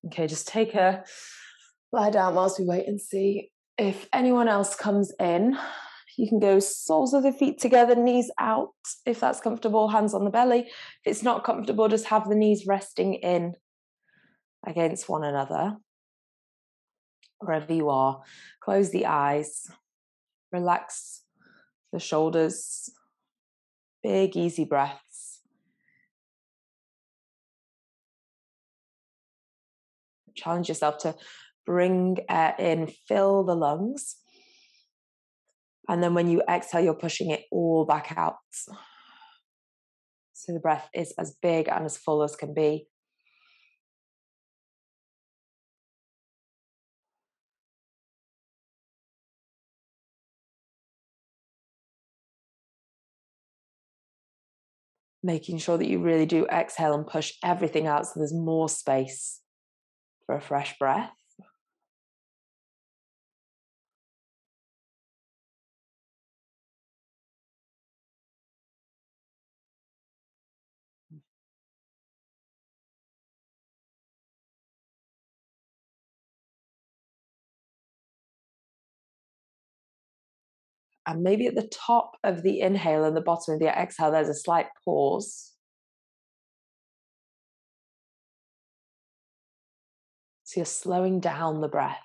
Okay, just take a lie down whilst we wait and see if anyone else comes in. You can go soles of the feet together, knees out, if that's comfortable, hands on the belly. If it's not comfortable, just have the knees resting in against one another. Wherever you are, close the eyes, relax the shoulders, big, easy breaths. Challenge yourself to bring air in, fill the lungs. And then when you exhale, you're pushing it all back out. So the breath is as big and as full as can be. Making sure that you really do exhale and push everything out so there's more space for a fresh breath. And maybe at the top of the inhale and the bottom of the exhale, there's a slight pause. So you're slowing down the breath.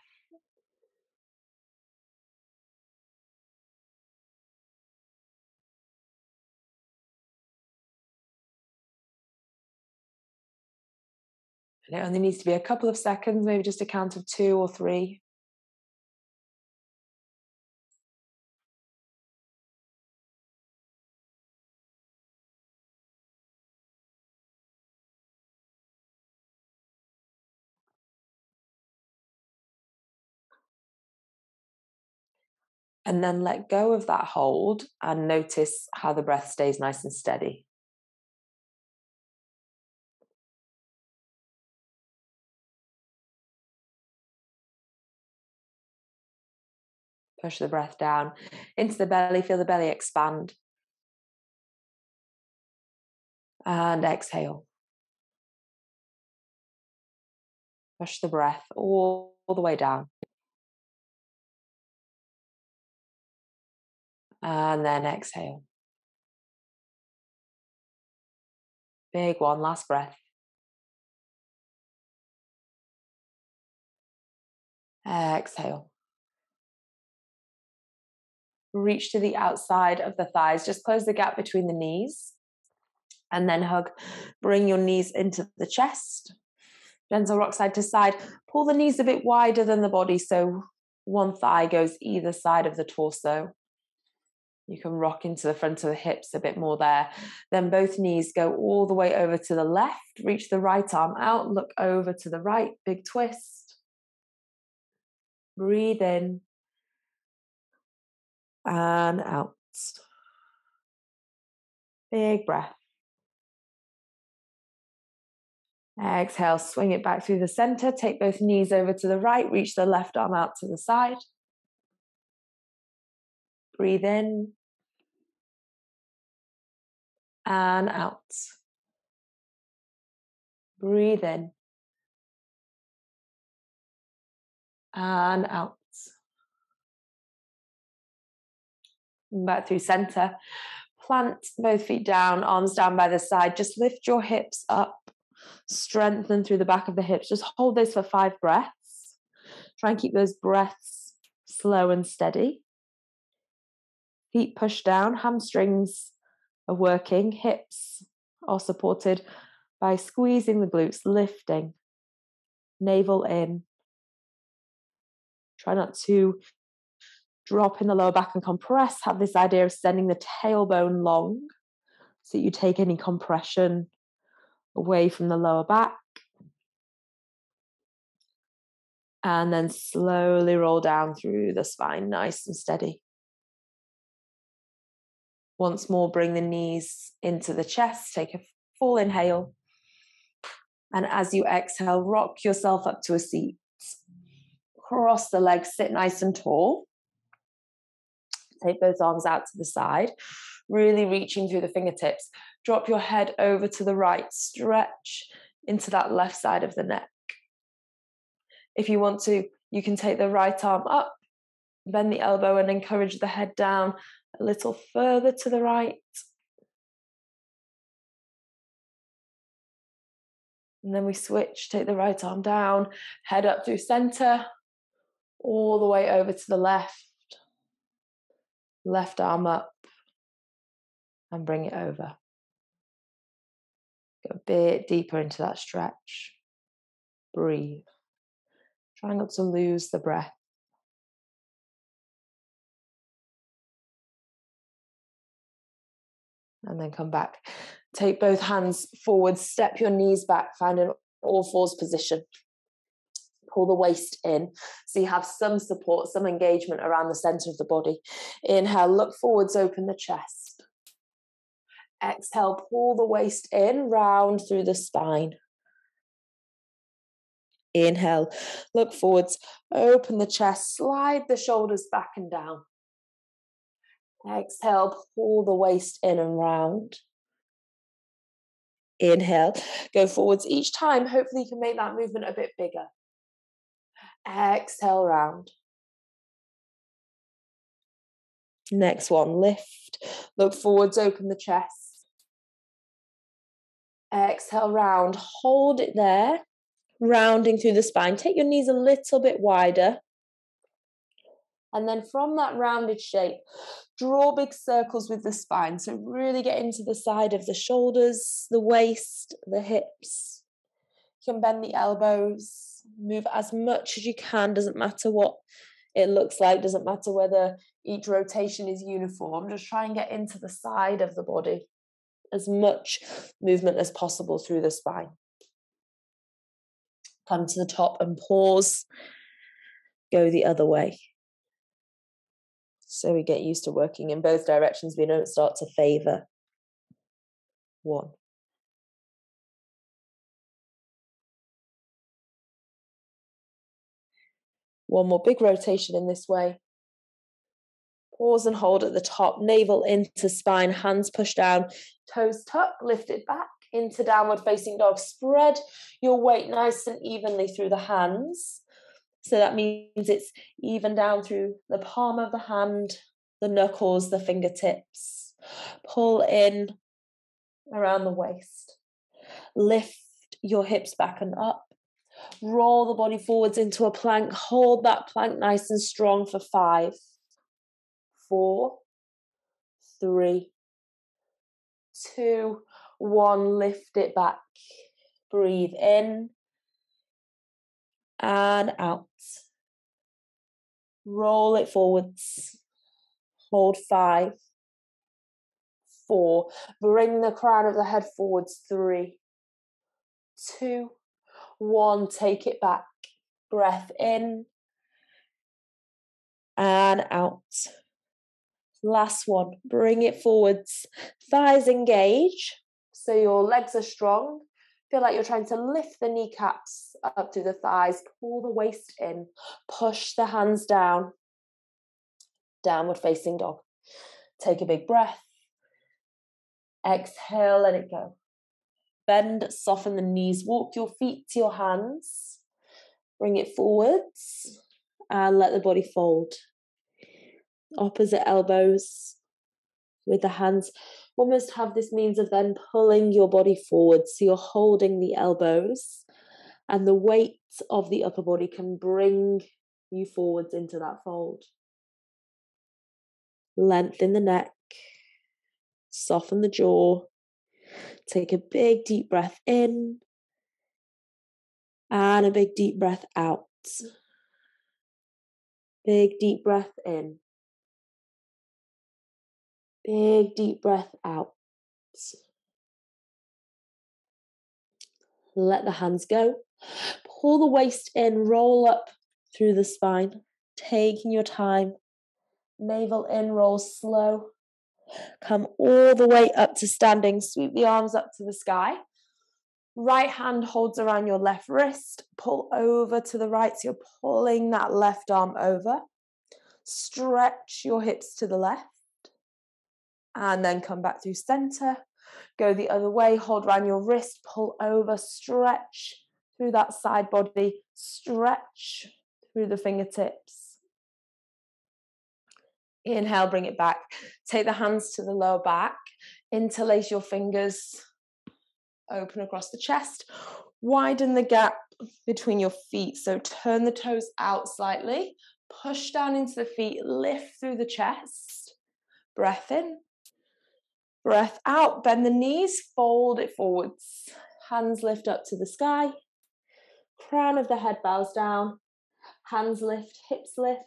And it only needs to be a couple of seconds, maybe just a count of 2 or 3. And then let go of that hold and notice how the breath stays nice and steady. Push the breath down into the belly, feel the belly expand. And exhale. Push the breath all the way down. And then exhale. Big one, last breath. Exhale. Reach to the outside of the thighs. Just close the gap between the knees. And then hug. Bring your knees into the chest. Gentle rock side to side. Pull the knees a bit wider than the body, so one thigh goes either side of the torso. You can rock into the front of the hips a bit more there. Then both knees go all the way over to the left. Reach the right arm out. Look over to the right. Big twist. Breathe in. And out. Big breath. Exhale, swing it back through the center. Take both knees over to the right. Reach the left arm out to the side. Breathe in. And out. Breathe in. And out. Back through center. Plant both feet down, arms down by the side. Just lift your hips up. Strengthen through the back of the hips. Just hold this for 5 breaths. Try and keep those breaths slow and steady. Feet pushed down, hamstrings are working, hips are supported by squeezing the glutes, lifting, navel in. Try not to drop in the lower back and compress. Have this idea of sending the tailbone long so you take any compression away from the lower back. And then slowly roll down through the spine, nice and steady. Once more, bring the knees into the chest. Take a full inhale. And as you exhale, rock yourself up to a seat. Cross the legs, sit nice and tall. Take both arms out to the side, really reaching through the fingertips. Drop your head over to the right, stretch into that left side of the neck. If you want to, you can take the right arm up, bend the elbow and encourage the head down a little further to the right. And then we switch, take the right arm down, head up through center, all the way over to the left. Left arm up and bring it over. Go a bit deeper into that stretch. Breathe. Try not to lose the breath. And then come back. Take both hands forward, step your knees back, find an all fours position. Pull the waist in so you have some support, some engagement around the center of the body. Inhale, look forwards, open the chest. Exhale, pull the waist in, round through the spine. Inhale, look forwards, open the chest, slide the shoulders back and down. Exhale, pull the waist in and round. Inhale, go forwards each time. Hopefully you can make that movement a bit bigger. Exhale, round. Next one, lift. Look forwards, open the chest. Exhale, round. Hold it there, rounding through the spine. Take your knees a little bit wider. And then from that rounded shape, draw big circles with the spine. So really get into the side of the shoulders, the waist, the hips. You can bend the elbows, move as much as you can. Doesn't matter what it looks like. Doesn't matter whether each rotation is uniform. Just try and get into the side of the body. As much movement as possible through the spine. Come to the top and pause. Go the other way. So we get used to working in both directions. We don't start to favor one. One more big rotation in this way. Pause and hold at the top, navel into spine, hands push down, toes tuck, lift it back into downward facing dog. Spread your weight nice and evenly through the hands. So that means it's even down through the palm of the hand, the knuckles, the fingertips. Pull in around the waist. Lift your hips back and up. Roll the body forwards into a plank. Hold that plank nice and strong for 5, 4, 3, 2, 1. Lift it back. Breathe in and out. Roll it forwards. Hold 5, 4. Bring the crown of the head forwards. 3, 2, 1. Take it back. Breath in and out. Last one. Bring it forwards. Thighs engage. So your legs are strong. Feel like you're trying to lift the kneecaps up through the thighs. Pull the waist in. Push the hands down. Downward facing dog. Take a big breath. Exhale, let it go. Bend, soften the knees. Walk your feet to your hands. Bring it forwards. And let the body fold. Opposite elbows with the hands. Almost have this means of then pulling your body forward. So you're holding the elbows. And the weight of the upper body can bring you forwards into that fold. Lengthen the neck. Soften the jaw. Take a big deep breath in. And a big deep breath out. Big deep breath in. Big deep breath out. Let the hands go. Pull the waist in, roll up through the spine. Taking your time. Navel in, roll slow. Come all the way up to standing. Sweep the arms up to the sky. Right hand holds around your left wrist. Pull over to the right. So you're pulling that left arm over. Stretch your hips to the left. And then come back through center. Go the other way. Hold around your wrist. Pull over. Stretch through that side body. Stretch through the fingertips. Inhale, bring it back. Take the hands to the lower back. Interlace your fingers. Open across the chest. Widen the gap between your feet. So turn the toes out slightly. Push down into the feet. Lift through the chest. Breath in. Breath out. Bend the knees. Fold it forwards. Hands lift up to the sky. Crown of the head bows down. Hands lift. Hips lift.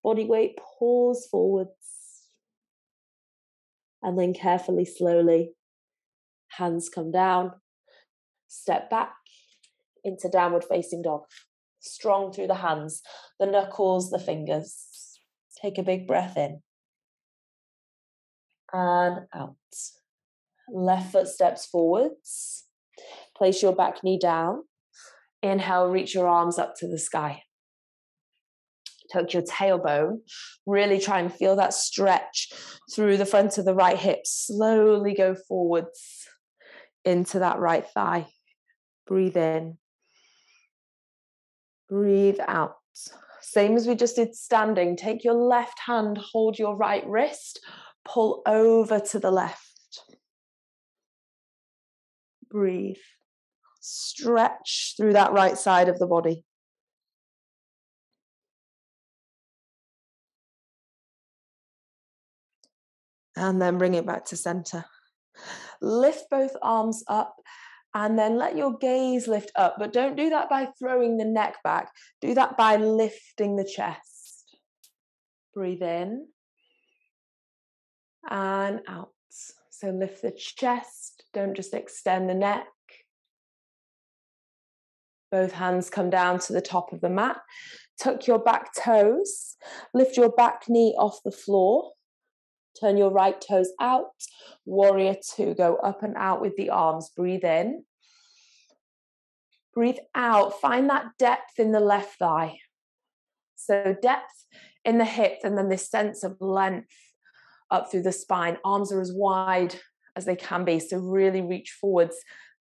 Body weight pulls forwards. And then carefully, slowly, hands come down. Step back into downward facing dog. Strong through the hands, the knuckles, the fingers. Take a big breath in. And out. Left foot steps forwards. Place your back knee down. Inhale, reach your arms up to the sky. Tuck your tailbone. Really try and feel that stretch through the front of the right hip. Slowly go forwards into that right thigh. Breathe in. Breathe out. Same as we just did standing. Take your left hand, hold your right wrist, pull over to the left. Breathe. Stretch through that right side of the body. And then bring it back to center. Lift both arms up and then let your gaze lift up. But don't do that by throwing the neck back. Do that by lifting the chest. Breathe in and out. So lift the chest. Don't just extend the neck. Both hands come down to the top of the mat. Tuck your back toes. Lift your back knee off the floor. Turn your right toes out. Warrior two. Go up and out with the arms. Breathe in. Breathe out. Find that depth in the left thigh. So depth in the hips and then this sense of length up through the spine. Arms are as wide as they can be. So really reach forwards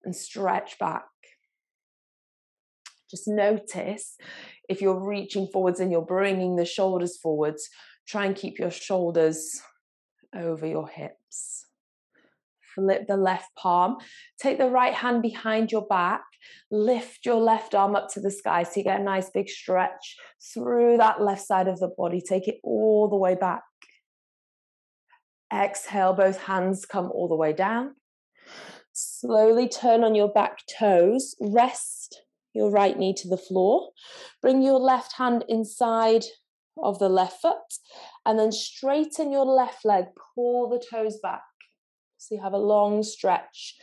and stretch back. Just notice if you're reaching forwards and you're bringing the shoulders forwards, try and keep your shoulders over your hips. Flip the left palm. Take the right hand behind your back. Lift your left arm up to the sky so you get a nice big stretch through that left side of the body. Take it all the way back. Exhale, both hands come all the way down. Slowly turn on your back toes. Rest your right knee to the floor. Bring your left hand inside of the left foot and then straighten your left leg. Pull the toes back. So you have a long stretch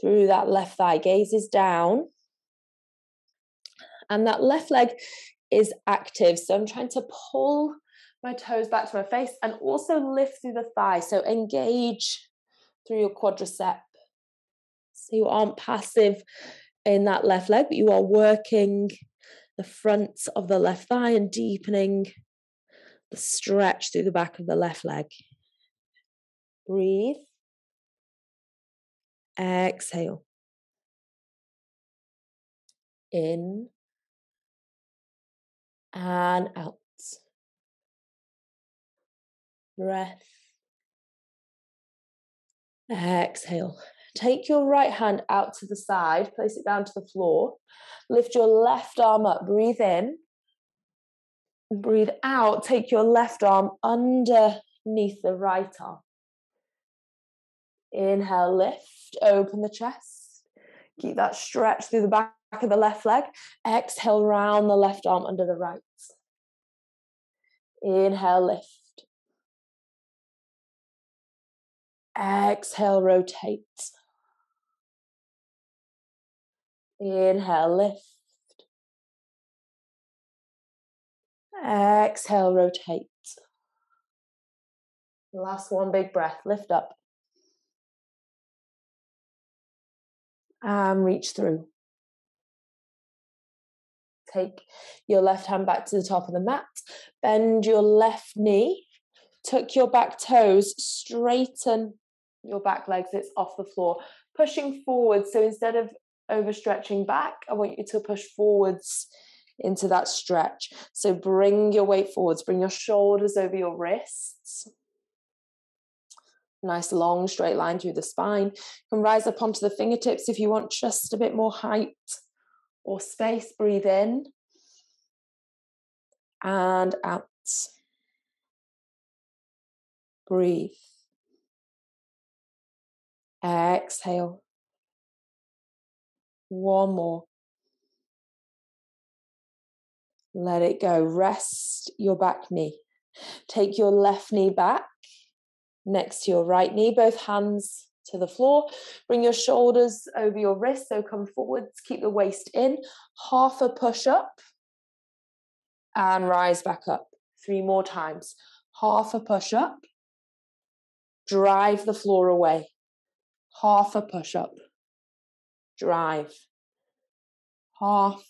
through that left thigh. Gaze is down. And that left leg is active. So I'm trying to pull my toes back to my face and also lift through the thigh. So engage through your quadricep. So you aren't passive in that left leg, but you are working the front of the left thigh and deepening the stretch through the back of the left leg. Breathe. Exhale. In and out. Breath. Exhale. Take your right hand out to the side, place it down to the floor. Lift your left arm up, breathe in. Breathe out, take your left arm underneath the right arm. Inhale, lift, open the chest. Keep that stretch through the back of the left leg. Exhale, round the left arm under the right. Inhale, lift. Exhale, rotate. Inhale, lift. Exhale, rotate. Last one, big breath, lift up. And reach through. Take your left hand back to the top of the mat. Bend your left knee. Tuck your back toes. Straighten your back legs. It's off the floor. Pushing forward. So instead of overstretching back, I want you to push forwards into that stretch. So bring your weight forwards, bring your shoulders over your wrists. Nice long straight line through the spine. You can rise up onto the fingertips if you want just a bit more height or space. Breathe in and out. Breathe. Exhale. One more. Let it go. Rest your back knee. Take your left knee back next to your right knee, both hands to the floor. Bring your shoulders over your wrists, so come forwards. Keep the waist in. Half a push-up and rise back up. 3 more times. Half a push-up. Drive the floor away. Half a push-up. Drive. Half.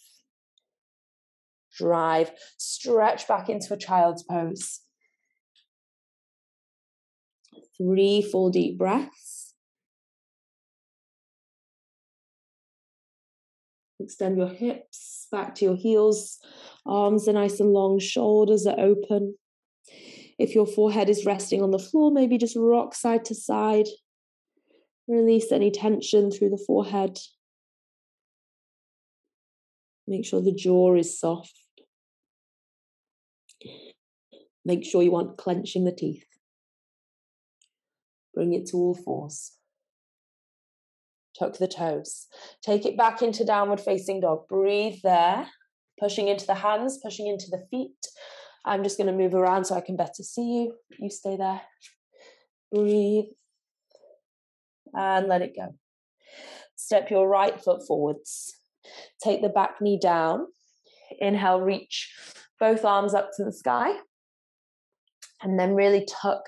Drive. Stretch back into a child's pose. 3 full deep breaths. Extend your hips back to your heels. Arms are nice and long. Shoulders are open. If your forehead is resting on the floor, maybe just rock side to side. Release any tension through the forehead. Make sure the jaw is soft. Make sure you aren't clenching the teeth. Bring it to all fours. Tuck the toes. Take it back into downward facing dog. Breathe there. Pushing into the hands, pushing into the feet. I'm just going to move around so I can better see you. You stay there. Breathe. And let it go. Step your right foot forwards. Take the back knee down. Inhale, reach both arms up to the sky. And then really tuck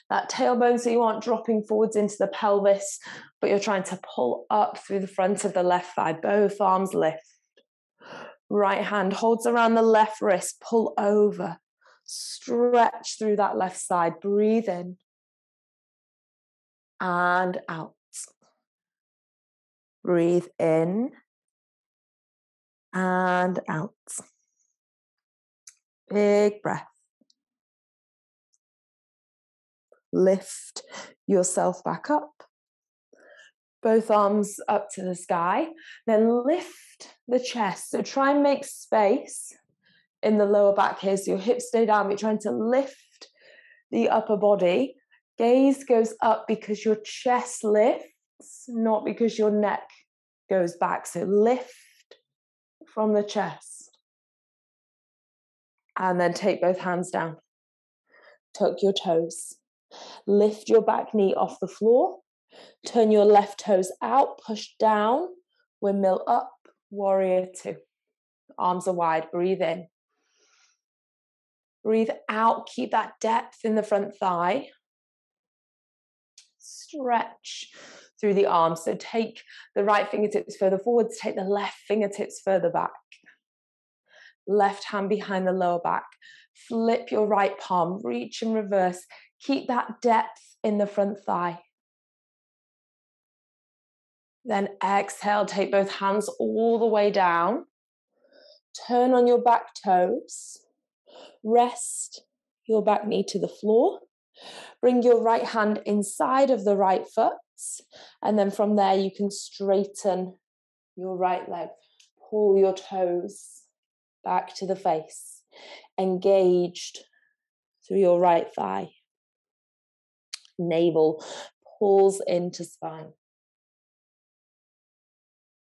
that tailbone so you aren't dropping forwards into the pelvis, but you're trying to pull up through the front of the left thigh. Both arms lift. Right hand holds around the left wrist. Pull over. Stretch through that left side. Breathe in. And out. Breathe in. And out. Big breath. Lift yourself back up. Both arms up to the sky. Then lift the chest. So try and make space in the lower back here. So your hips stay down. You're trying to lift the upper body. Gaze goes up because your chest lifts, not because your neck goes back. So lift from the chest. And then take both hands down. Tuck your toes. Lift your back knee off the floor. Turn your left toes out. Push down. Windmill up. Warrior 2. Arms are wide. Breathe in. Breathe out. Keep that depth in the front thigh. Stretch through the arms. So take the right fingertips further forwards. Take the left fingertips further back. Left hand behind the lower back. Flip your right palm. Reach and reverse. Keep that depth in the front thigh. Then exhale, take both hands all the way down. Turn on your back toes. Rest your back knee to the floor. Bring your right hand inside of the right foot. And then from there, you can straighten your right leg. Pull your toes back to the face. Engaged through your right thigh. Navel pulls into spine.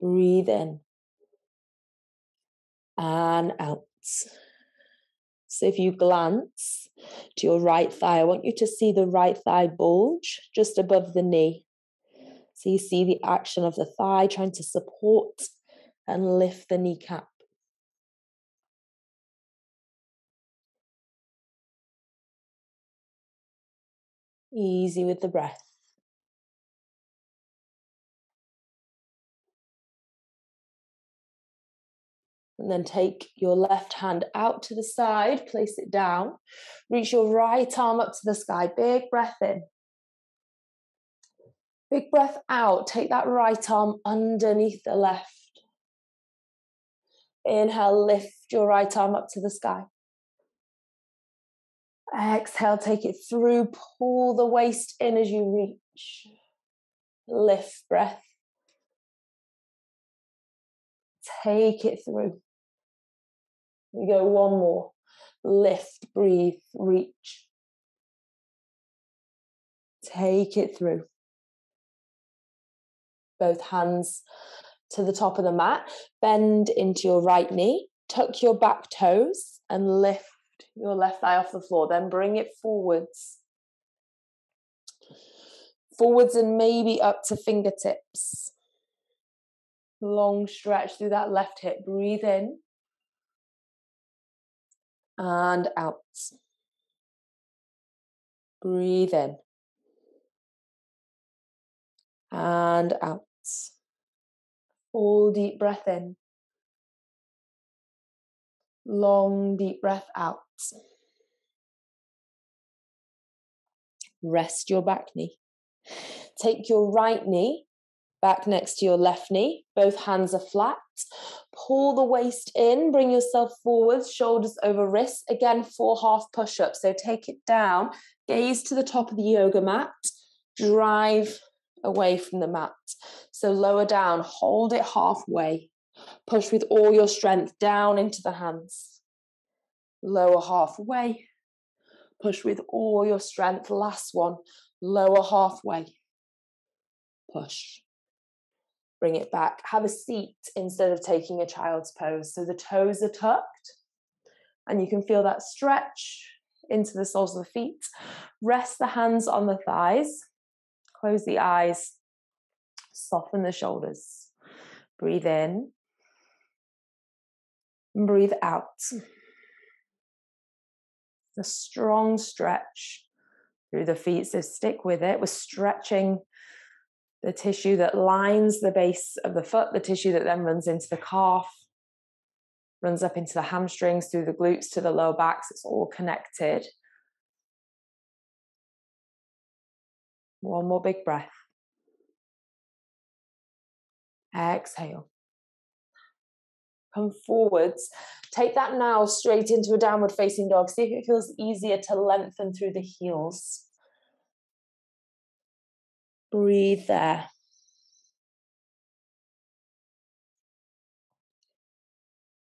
Breathe in and out. So if you glance to your right thigh, I want you to see the right thigh bulge just above the knee. So you see the action of the thigh trying to support and lift the kneecap. Easy with the breath. And then take your left hand out to the side, place it down. Reach your right arm up to the sky. Big breath in. Big breath out. Take that right arm underneath the left. Inhale, lift your right arm up to the sky. Exhale, take it through. Pull the waist in as you reach. Lift, breath. Take it through. We go one more. Lift, breathe, reach. Take it through. Both hands to the top of the mat. Bend into your right knee. Tuck your back toes and lift your left thigh off the floor. Then bring it forwards. Forwards and maybe up to fingertips. Long stretch through that left hip. Breathe in. And out. Breathe in. And out. Full deep breath in. Long deep breath out. Rest your back knee. Take your right knee back next to your left knee. Both hands are flat. Pull the waist in. Bring yourself forwards, shoulders over wrists. Again, 4 half push-ups. So take it down. Gaze to the top of the yoga mat. Drive away from the mat. So lower down. Hold it halfway. Push with all your strength down into the hands. Lower halfway. Push with all your strength. Last one. Lower halfway. Push. Bring it back. Have a seat instead of taking a child's pose. So the toes are tucked and you can feel that stretch into the soles of the feet. Rest the hands on the thighs. Close the eyes. Soften the shoulders. Breathe in. And breathe out. A strong stretch through the feet, so stick with it. We're stretching the tissue that lines the base of the foot, the tissue that then runs into the calf, runs up into the hamstrings, through the glutes to the lower backs. It's all connected. One more big breath. Exhale. Come forwards. Take that now straight into a downward facing dog. See if it feels easier to lengthen through the heels. Breathe there.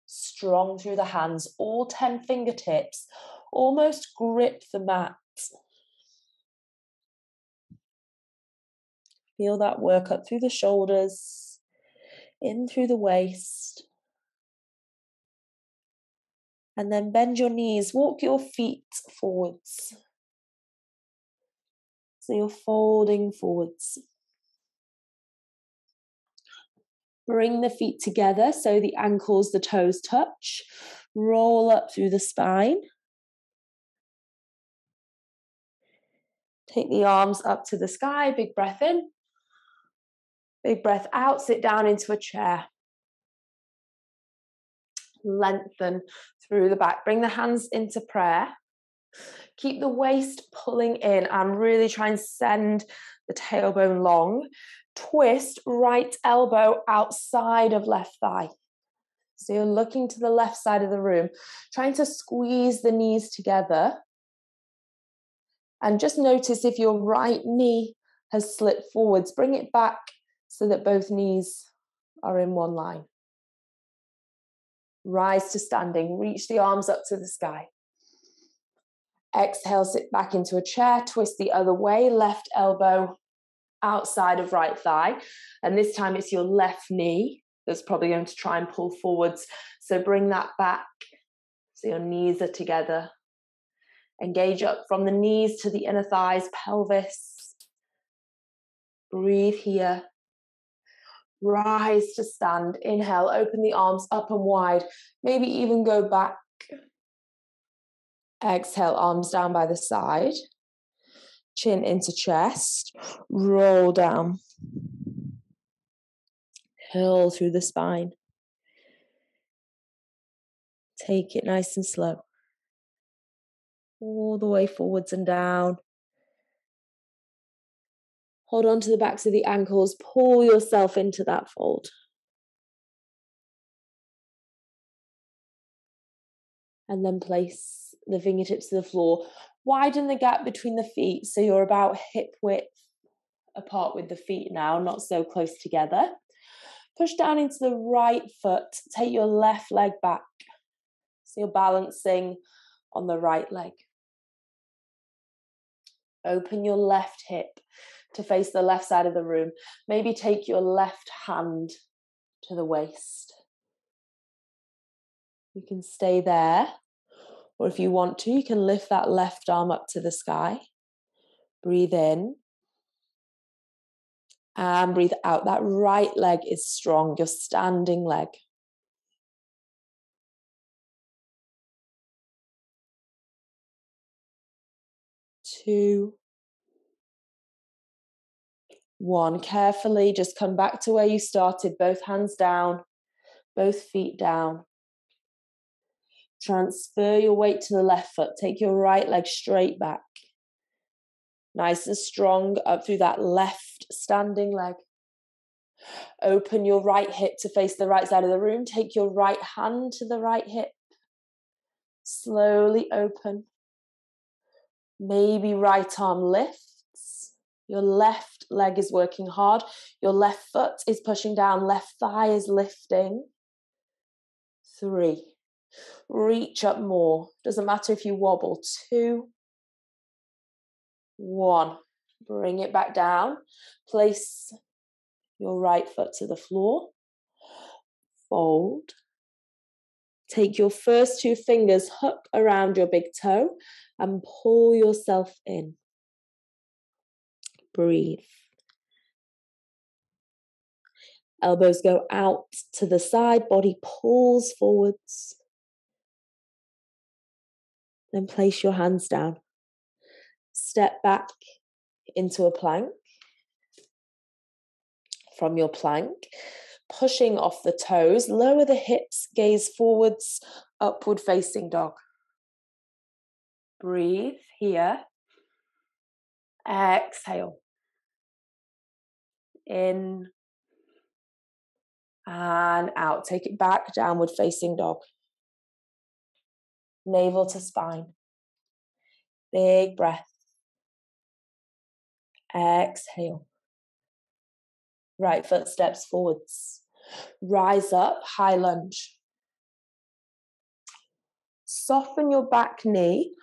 Strong through the hands, all 10 fingertips. Almost grip the mat. Feel that work up through the shoulders, in through the waist. And then bend your knees, walk your feet forwards. So you're folding forwards. Bring the feet together so the ankles, the toes touch. Roll up through the spine. Take the arms up to the sky, big breath in. Big breath out, sit down into a chair. Lengthen through the back. Bring the hands into prayer. Keep the waist pulling in and really try and send the tailbone long. Twist right elbow outside of left thigh. So you're looking to the left side of the room, trying to squeeze the knees together. And just notice if your right knee has slipped forwards, bring it back so that both knees are in one line. Rise to standing, reach the arms up to the sky. Exhale, sit back into a chair, twist the other way, left elbow outside of right thigh. And this time it's your left knee that's probably going to try and pull forwards. So bring that back so your knees are together. Engage up from the knees to the inner thighs, pelvis. Breathe here. Rise to stand. Inhale, open the arms up and wide. Maybe even go back. Exhale, arms down by the side. Chin into chest. Roll down. Curl through the spine. Take it nice and slow. All the way forwards and down. Hold on to the backs of the ankles, pull yourself into that fold. And then place the fingertips to the floor. Widen the gap between the feet so you're about hip width apart with the feet now, not so close together. Push down into the right foot, take your left leg back. So you're balancing on the right leg. Open your left hip to face the left side of the room. Maybe take your left hand to the waist. You can stay there, or if you want to, you can lift that left arm up to the sky. Breathe in and breathe out. That right leg is strong, your standing leg. 2, 1. Carefully, just come back to where you started. Both hands down, both feet down. Transfer your weight to the left foot. Take your right leg straight back. Nice and strong up through that left standing leg. Open your right hip to face the right side of the room. Take your right hand to the right hip. Slowly open. Maybe right arm lifts. Your left leg is working hard. Your left foot is pushing down. Left thigh is lifting. 3. Reach up more. Doesn't matter if you wobble. 2, 1. Bring it back down. Place your right foot to the floor. Fold. Take your first 2 fingers, hook around your big toe and pull yourself in. Breathe. Elbows go out to the side, body pulls forwards. Then place your hands down. Step back into a plank. From your plank, pushing off the toes, lower the hips, gaze forwards, upward facing dog. Breathe here. Exhale. In and out. Take it back, downward facing dog. Navel to spine. Big breath. Exhale. Right foot steps forwards. Rise up, high lunge. Soften your back knee.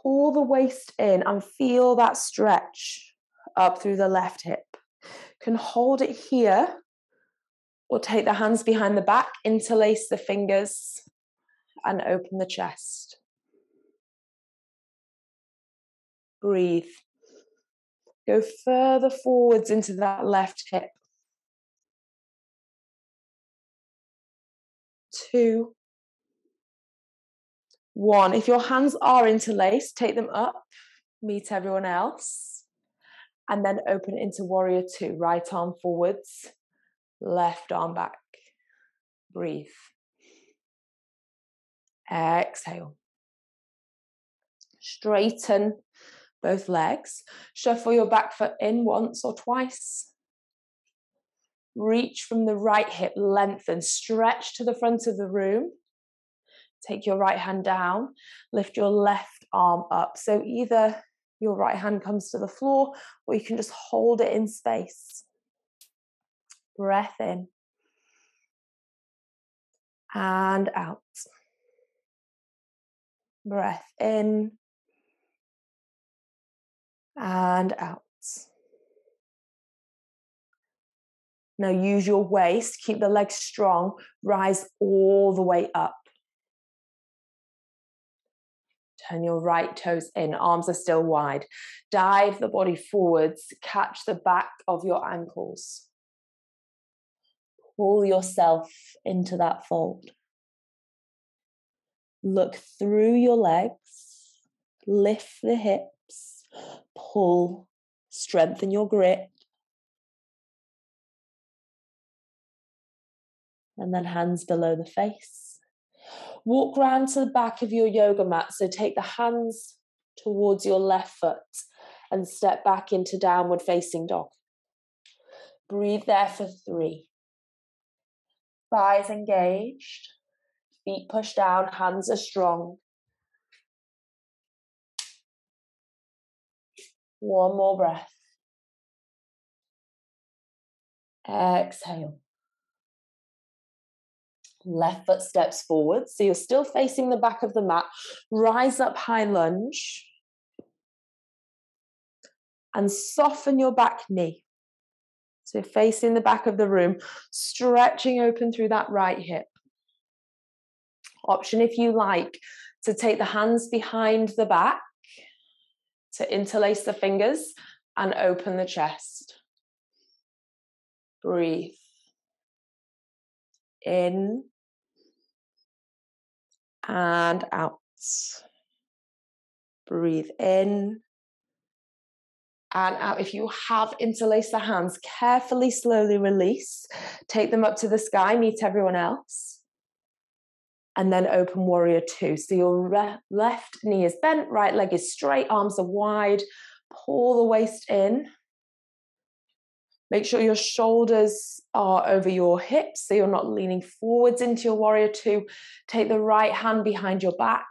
Pull the waist in and feel that stretch up through the left hip. You can hold it here or take the hands behind the back, interlace the fingers and open the chest. Breathe. Go further forwards into that left hip. 2, 1. If your hands are interlaced, take them up, meet everyone else, and then open into warrior 2. Right arm forwards, left arm back. Breathe. Exhale. Straighten both legs. Shuffle your back foot in once or twice. Reach from the right hip, lengthen, stretch to the front of the room. Take your right hand down, lift your left arm up. So either your right hand comes to the floor or you can just hold it in space. Breath in and out. Breath in and out. Now use your waist, keep the legs strong, rise all the way up. Turn your right toes in, arms are still wide. Dive the body forwards, catch the back of your ankles. Pull yourself into that fold. Look through your legs, lift the hips, pull, strengthen your grip. And then hands below the face. Walk round to the back of your yoga mat. So take the hands towards your left foot and step back into downward facing dog. Breathe there for 3. Thighs engaged. Feet pushed down, hands are strong. One more breath. Exhale. Left foot steps forward, so you're still facing the back of the mat. Rise up, high lunge. And soften your back knee. So facing the back of the room, stretching open through that right hip. Option, if you like, to take the hands behind the back, to interlace the fingers and open the chest. Breathe. In and out. Breathe in and out. If you have interlaced the hands, carefully, slowly release. Take them up to the sky, meet everyone else. And then open warrior 2. So your left knee is bent, right leg is straight, arms are wide. Pull the waist in. Make sure your shoulders are over your hips, so you're not leaning forwards into your warrior 2. Take the right hand behind your back.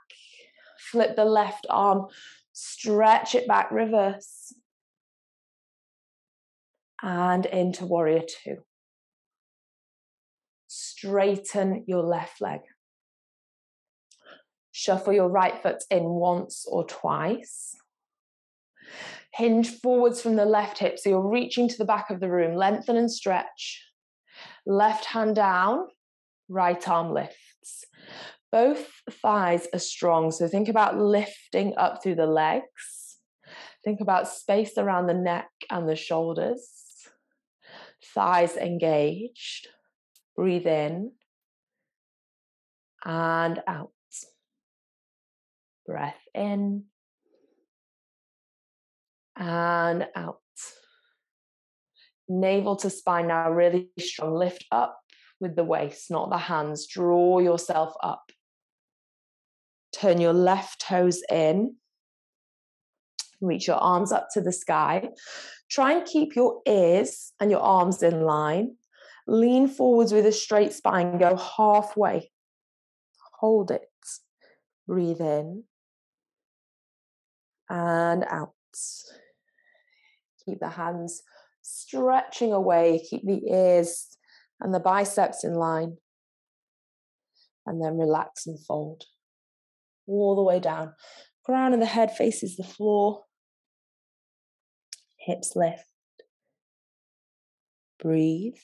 Flip the left arm. Stretch it back, reverse. And into warrior 2. Straighten your left leg. Shuffle your right foot in once or twice. Hinge forwards from the left hip, so you're reaching to the back of the room. Lengthen and stretch. Left hand down, right arm lifts. Both thighs are strong, so think about lifting up through the legs. Think about space around the neck and the shoulders. Thighs engaged. Breathe in and out. Breath in and out. Navel to spine now, really strong. Lift up with the waist, not the hands. Draw yourself up. Turn your left toes in. Reach your arms up to the sky. Try and keep your ears and your arms in line. Lean forwards with a straight spine. Go halfway. Hold it. Breathe in and out. Keep the hands stretching away. Keep the ears and the biceps in line. And then relax and fold. All the way down. Crown of the head faces the floor. Hips lift. Breathe.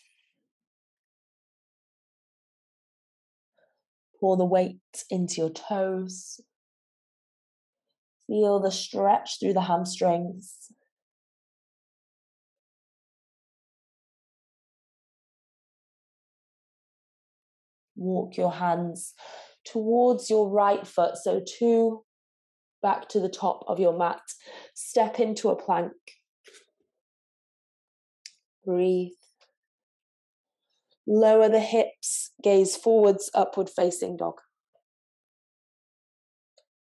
Pour the weight into your toes. Feel the stretch through the hamstrings. Walk your hands towards your right foot, so 2 back to the top of your mat. Step into a plank. Breathe. Lower the hips, gaze forwards, upward facing dog.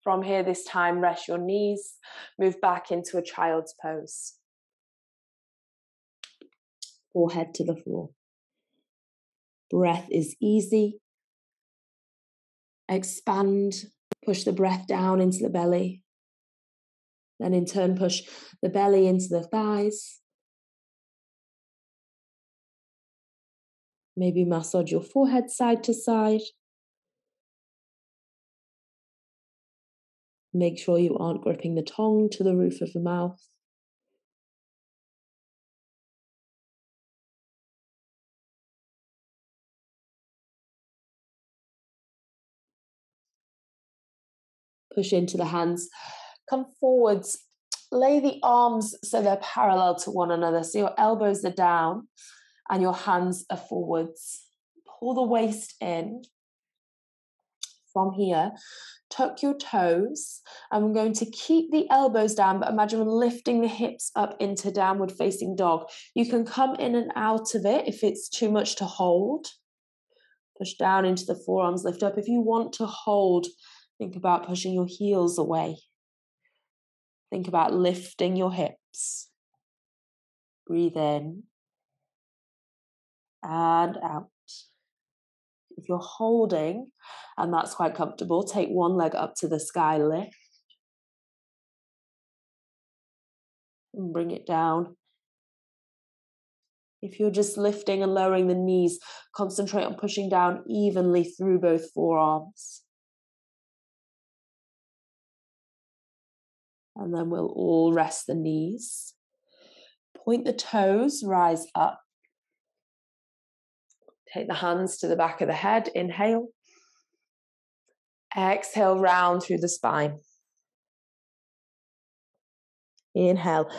From here, this time, rest your knees, move back into a child's pose. Forehead to the floor. Breath is easy. Expand, push the breath down into the belly. Then in turn, push the belly into the thighs. Maybe massage your forehead side to side. Make sure you aren't gripping the tongue to the roof of the mouth. Push into the hands. Come forwards. Lay the arms so they're parallel to one another. So your elbows are down and your hands are forwards. Pull the waist in. From here, tuck your toes. I'm going to keep the elbows down, but imagine lifting the hips up into downward facing dog. You can come in and out of it if it's too much to hold. Push down into the forearms, lift up. If you want to hold, think about pushing your heels away. Think about lifting your hips. Breathe in and out. If you're holding, and that's quite comfortable, take one leg up to the sky, lift. And bring it down. If you're just lifting and lowering the knees, concentrate on pushing down evenly through both forearms. And then we'll all rest the knees. Point the toes, rise up. Take the hands to the back of the head, inhale. Exhale, round through the spine. Inhale,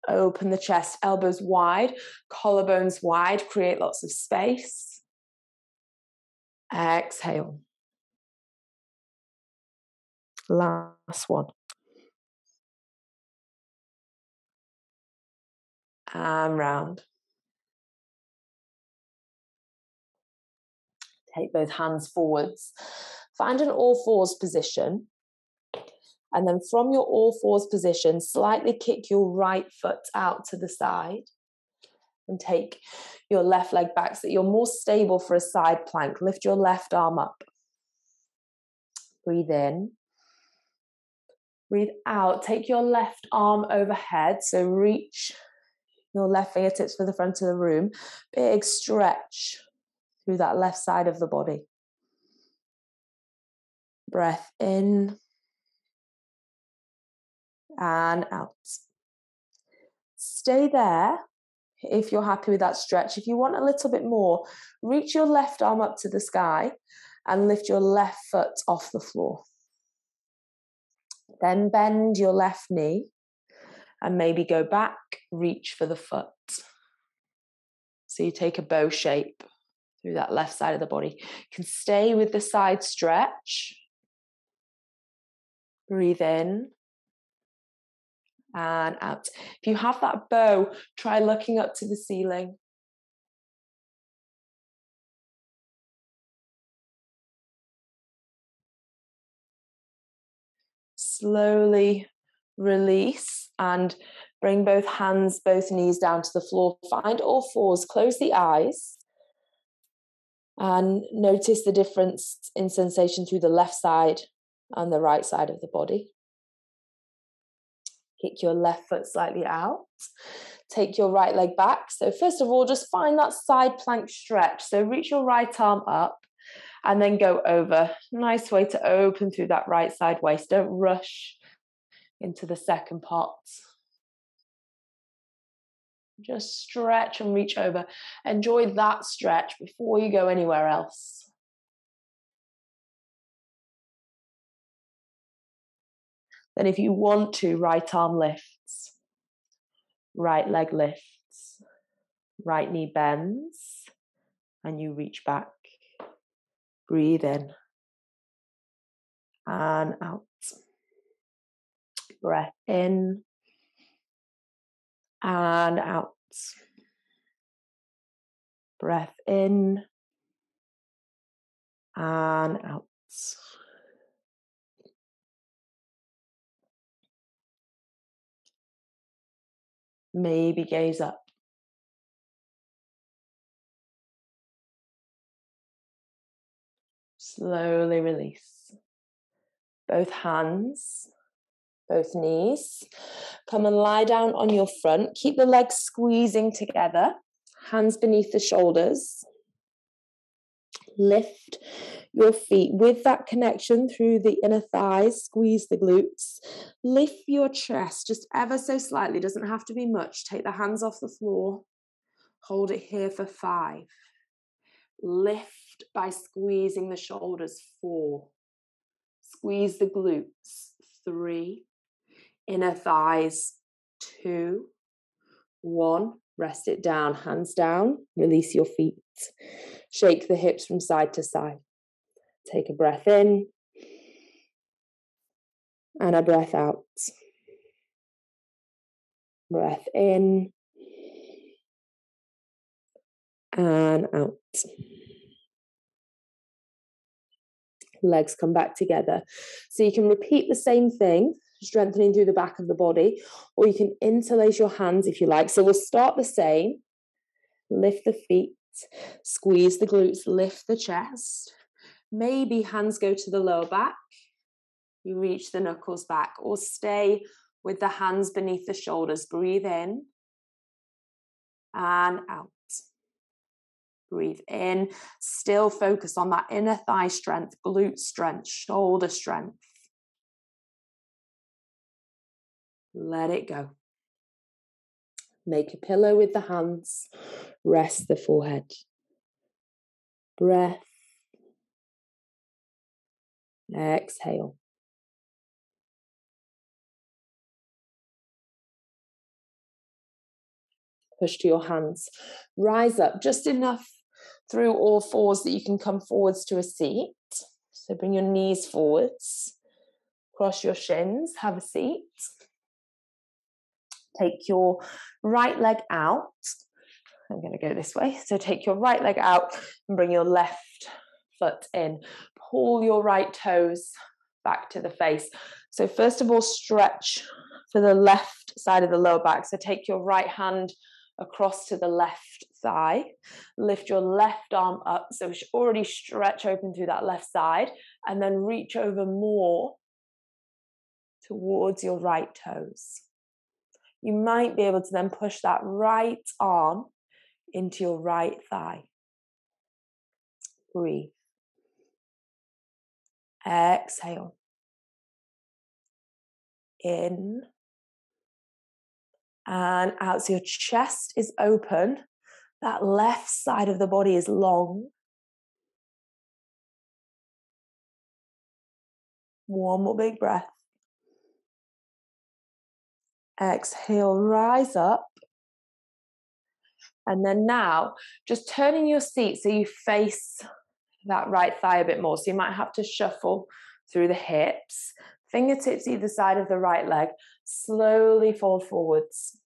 open the chest, elbows wide, collarbones wide, create lots of space. Exhale. Last one. And round. Take both hands forwards. Find an all fours position. And then from your all fours position, slightly kick your right foot out to the side. And take your left leg back so that you're more stable for a side plank. Lift your left arm up. Breathe in. Breathe out. Take your left arm overhead. So reach your left fingertips for the front of the room. Big stretch through that left side of the body. Breath in and out. Stay there if you're happy with that stretch. If you want a little bit more, reach your left arm up to the sky and lift your left foot off the floor. Then bend your left knee and maybe go back, reach for the foot. So you take a bow shape through that left side of the body. You can stay with the side stretch. Breathe in and out. If you have that bow, try looking up to the ceiling. Slowly release and bring both hands, both knees down to the floor. Find all fours, close the eyes and notice the difference in sensation through the left side and the right side of the body. Kick your left foot slightly out. Take your right leg back. So first of all, just find that side plank stretch. So reach your right arm up and then go over. Nice way to open through that right side waist. Don't rush into the second part. Just stretch and reach over. Enjoy that stretch before you go anywhere else. Then if you want to, right arm lifts, right leg lifts, right knee bends, and you reach back. Breathe in and out. Breath in and out. Breath in and out. Maybe gaze up. Slowly release. Both hands, both knees. Come and lie down on your front. Keep the legs squeezing together. Hands beneath the shoulders. Lift your feet with that connection through the inner thighs. Squeeze the glutes. Lift your chest just ever so slightly. Doesn't have to be much. Take the hands off the floor. Hold it here for 5. Lift by squeezing the shoulders. 4. Squeeze the glutes. 3. Inner thighs. 2. 1. Rest it down. Hands down. Release your feet. Shake the hips from side to side. Take a breath in and a breath out. Breath in and out. Legs come back together. So you can repeat the same thing, strengthening through the back of the body, or you can interlace your hands if you like. So we'll start the same. Lift the feet. Squeeze the glutes, lift the chest. Maybe hands go to the lower back. You reach the knuckles back, or stay with the hands beneath the shoulders. Breathe in and out. Breathe in. Still focus on that inner thigh strength, glute strength, shoulder strength. Let it go. Make a pillow with the hands. Rest the forehead. Breath. Exhale. Push to your hands. Rise up just enough through all fours that you can come forwards to a seat. So bring your knees forwards. Cross your shins. Have a seat. Take your right leg out. I'm going to go this way. So take your right leg out and bring your left foot in. Pull your right toes back to the face. So first of all, stretch for the left side of the lower back. So take your right hand across to the left thigh. Lift your left arm up. So we should already stretch open through that left side, and then reach over more towards your right toes. You might be able to then push that right arm into your right thigh. Breathe. Exhale. In and out. So your chest is open. That left side of the body is long. One more big breath. Exhale, rise up. And then now, just turning your seat so you face that right thigh a bit more. So you might have to shuffle through the hips. Fingertips either side of the right leg. Slowly fold forwards.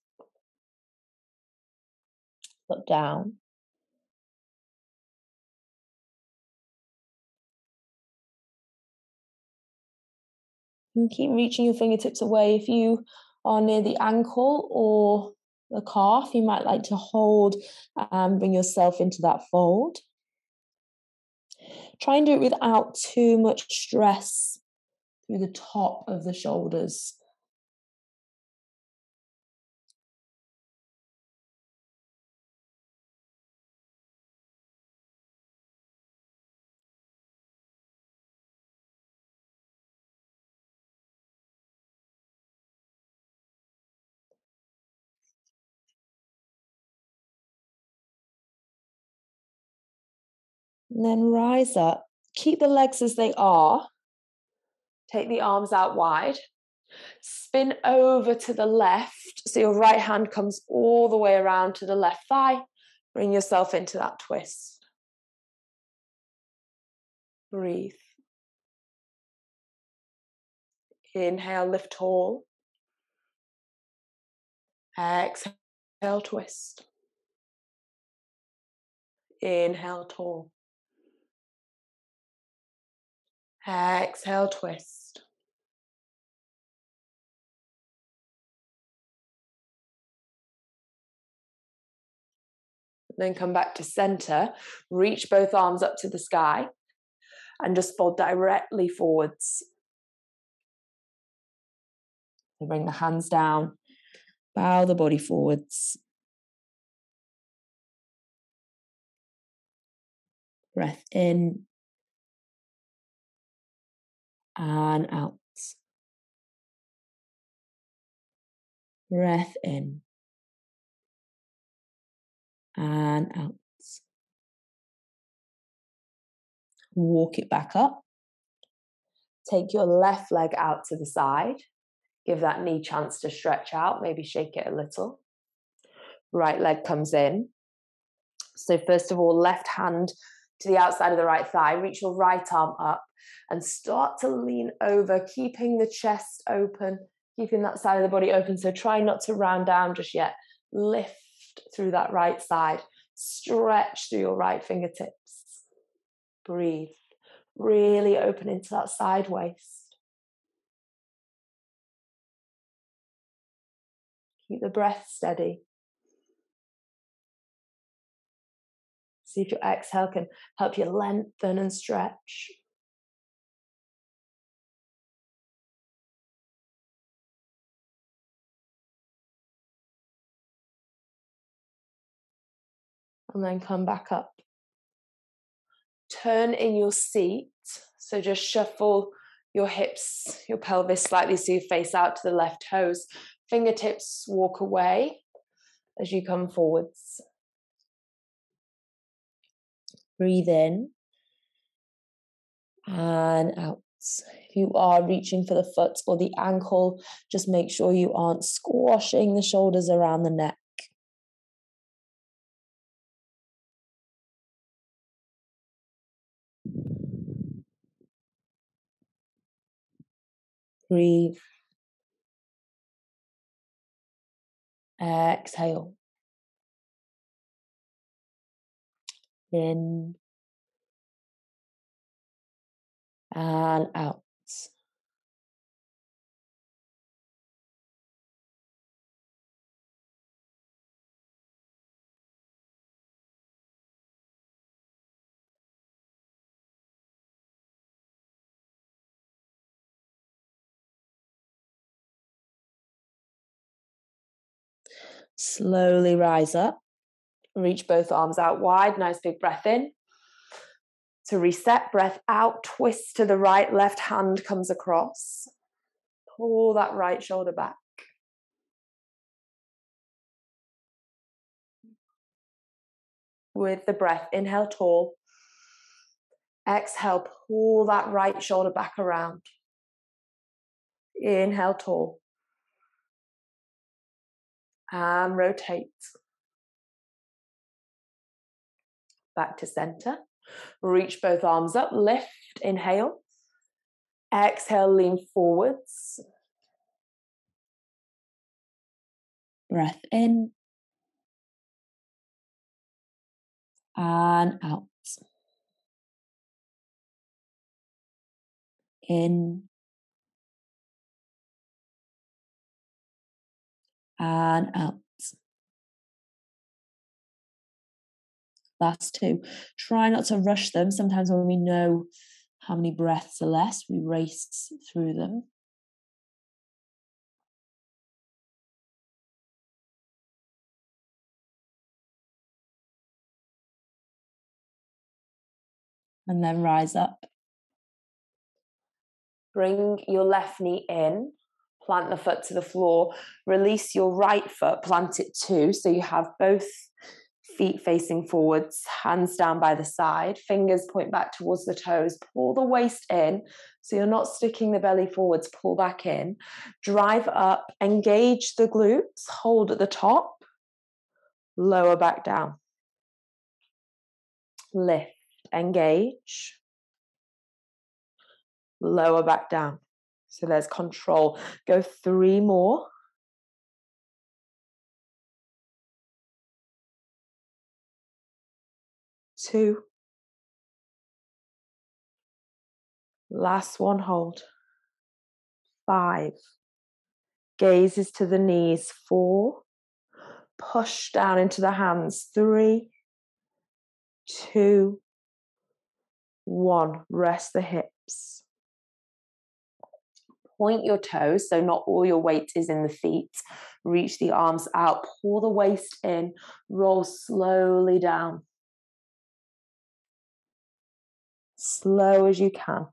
Look down. And keep reaching your fingertips away. If you are near the ankle or the calf, you might like to hold and bring yourself into that fold. Try and do it without too much stress through the top of the shoulders. And then rise up. Keep the legs as they are. Take the arms out wide. Spin over to the left. So your right hand comes all the way around to the left thigh. Bring yourself into that twist. Breathe. Inhale, lift tall. Exhale, twist. Inhale, tall. Exhale, twist. Then come back to center. Reach both arms up to the sky and just fold directly forwards. So bring the hands down. Bow the body forwards. Breath in and out. Breath in and out. Walk it back up. Take your left leg out to the side. Give that knee chance to stretch out. Maybe shake it a little. Right leg comes in. So first of all, left hand to the outside of the right thigh. Reach your right arm up and start to lean over, keeping the chest open, keeping that side of the body open. So try not to round down just yet. Lift through that right side. Stretch through your right fingertips. Breathe. Really open into that side waist. Keep the breath steady. See if your exhale can help you lengthen and stretch. And then come back up. Turn in your seat. So just shuffle your hips, your pelvis slightly so you face out to the left toes. Fingertips walk away as you come forwards. Breathe in and out. If you are reaching for the foot or the ankle, just make sure you aren't squashing the shoulders around the neck. Breathe. Exhale. In and out. Slowly rise up. Reach both arms out wide. Nice big breath in. To reset, breath out, twist to the right, left hand comes across. Pull that right shoulder back. With the breath, inhale tall. Exhale, pull that right shoulder back around. Inhale tall. And rotate. Back to center. Reach both arms up, lift, inhale. Exhale, lean forwards. Breath in. And out. In. And out. Last two. Try not to rush them. Sometimes when we know how many breaths are left, we race through them. And then rise up. Bring your left knee in, plant the foot to the floor, release your right foot, plant it too, so you have both feet facing forwards, hands down by the side, fingers point back towards the toes, pull the waist in, so you're not sticking the belly forwards, pull back in, drive up, engage the glutes, hold at the top, lower back down, lift, engage, lower back down. So there's control. Go 3 more. 2. Last one, hold. 5. Gazes to the knees. 4. Push down into the hands. 3, 2, 1. Rest the hips. Point your toes, so not all your weight is in the feet. Reach the arms out, pull the waist in, roll slowly down. Slow as you can.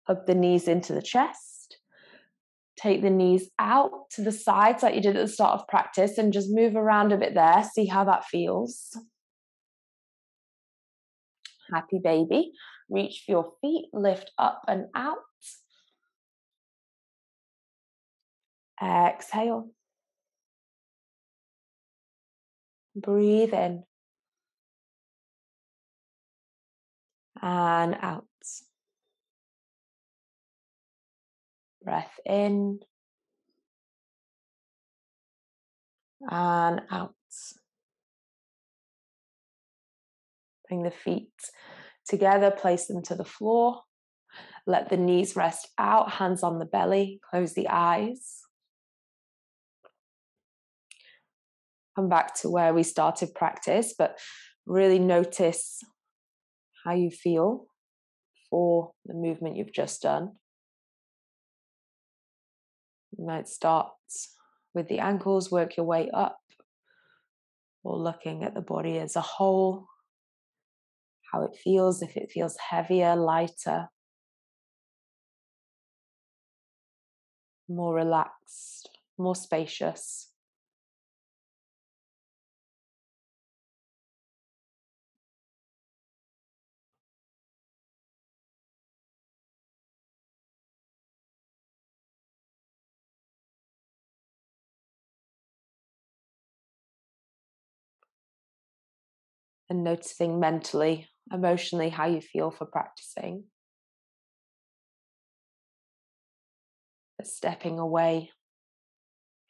Hug the knees into the chest. Take the knees out to the sides like you did at the start of practice and just move around a bit there. See how that feels. Happy baby. Reach for your feet, lift up and out. Exhale. Breathe in. And out. Breath in. And out. Bring the feet together, place them to the floor. Let the knees rest out, hands on the belly, close the eyes. Come back to where we started practice, but really notice how you feel for the movement you've just done. You might start with the ankles, work your way up, or looking at the body as a whole, how it feels, if it feels heavier, lighter, more relaxed, more spacious. And noticing mentally, emotionally how you feel for practicing. But stepping away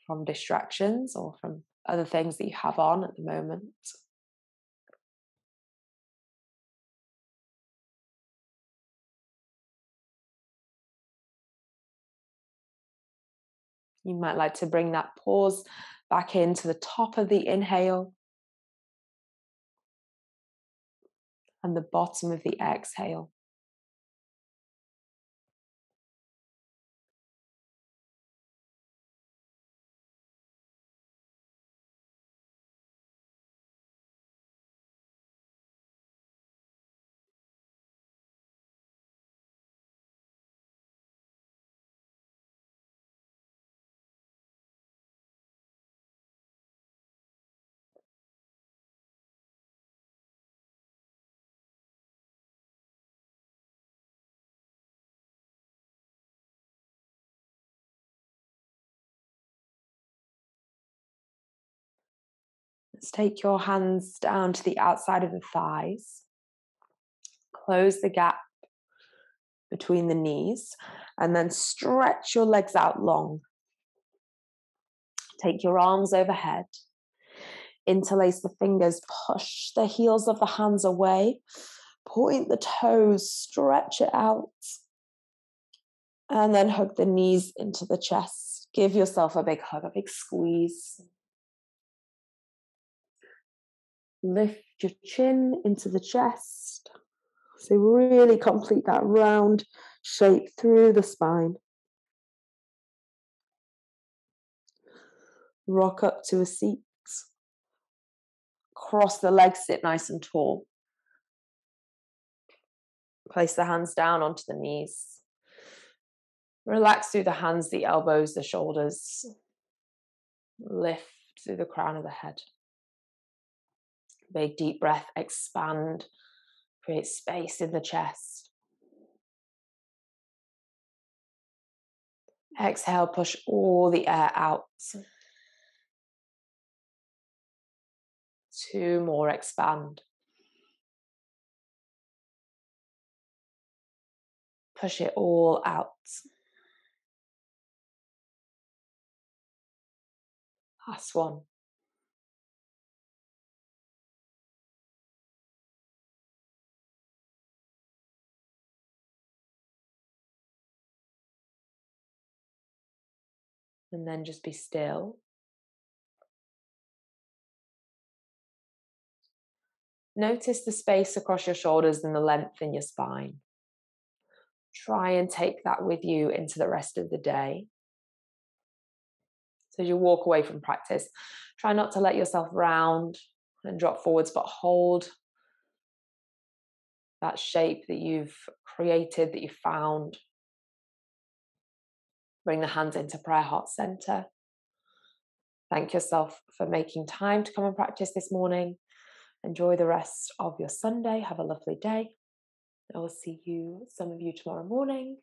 from distractions or from other things that you have on at the moment. You might like to bring that pause back into the top of the inhale and the bottom of the exhale. Let's take your hands down to the outside of the thighs. Close the gap between the knees and then stretch your legs out long. Take your arms overhead. Interlace the fingers, push the heels of the hands away, point the toes, stretch it out, and then hug the knees into the chest. Give yourself a big hug, a big squeeze. Lift your chin into the chest. So really complete that round shape through the spine. Rock up to a seat. Cross the legs, sit nice and tall. Place the hands down onto the knees. Relax through the hands, the elbows, the shoulders. Lift through the crown of the head. Big deep breath, expand, create space in the chest. Exhale, push all the air out. 2 more, expand. Push it all out. Last one. And then just be still. Notice the space across your shoulders and the length in your spine. Try and take that with you into the rest of the day. So as you walk away from practice, try not to let yourself round and drop forwards, but hold that shape that you've created, that you found. Bring the hands into prayer heart center. Thank yourself for making time to come and practice this morning. Enjoy the rest of your Sunday. Have a lovely day. I will see you, some of you, tomorrow morning.